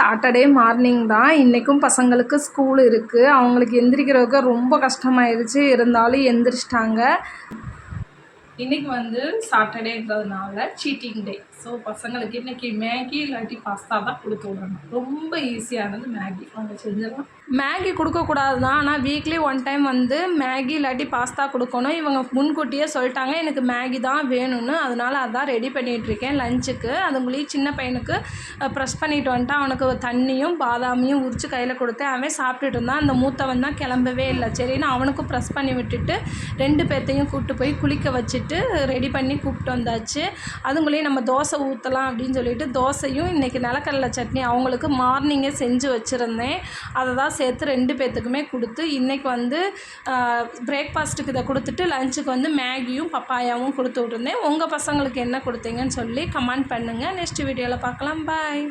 Saturday morning தான். இன்றைக்கும் பசங்களுக்கு ஸ்கூல் இருக்குது. அவங்களுக்கு எந்திரிக்கிறதுக்கு ரொம்ப கஷ்டமாயிருச்சு. இருந்தாலும் எந்திரிச்சிட்டாங்க. இன்றைக்கி சாட்டர்டேன்றதுனால சீட்டிங் டே. ஸோ பசங்களுக்கு இன்றைக்கி மேகி இல்லாட்டி பாஸ்தா தான் கொடுத்து விடணும். ரொம்ப ஈஸியானது மேகி. அவங்க செஞ்சிடலாம். மேகி கொடுக்கக்கூடாது தான், ஆனால் வீக்லி 1 டைம் மேகி இல்லாட்டி பாஸ்தா கொடுக்கணும். இவங்க முன்கூட்டியே சொல்லிட்டாங்க எனக்கு மேகி தான் வேணும்னு. அதனால் அதான் ரெடி பண்ணிகிட்ருக்கேன் லஞ்சுக்கு. அதுங்களையும் சின்ன பையனுக்கு ப்ரெஸ் பண்ணிட்டு வந்துட்டான். அவனுக்கு தண்ணியும் பாதாமியும் உரித்து கையில் கொடுத்தேன். அவன் சாப்பிட்டுட்டு இருந்தான். அந்த மூத்தவன் தான் கிளம்பவே இல்லை. சரின்னு அவனுக்கும் ப்ரெஸ் பண்ணி விட்டுட்டு 2 பேர்த்தையும் கூப்பிட்டு போய் குளிக்க வச்சுட்டு ரெடி பண்ணி கூப்பிட்டு வந்தாச்சு. அதுங்களையும் நம்ம தோசை ஊற்றலாம் அப்படின்னு சொல்லிட்டு தோசையும் இன்றைக்கி நிலக்கடலை சட்னி அவங்களுக்கு மார்னிங்கே செஞ்சு வச்சுருந்தேன். அதை தான் சேர்த்து 2 பேர்த்துக்குமே கொடுத்து இன்றைக்கி பிரேக்ஃபாஸ்ட்டுக்கு இதை கொடுத்துட்டு லஞ்சுக்கு மேகியும் பப்பாயாவும் கொடுத்து விட்ருந்தேன். உங்கள் பசங்களுக்கு என்ன கொடுத்தீங்கன்னு சொல்லி கமெண்ட் பண்ணுங்கள். நெக்ஸ்ட் வீடியோவில் பார்க்கலாம். பாய்.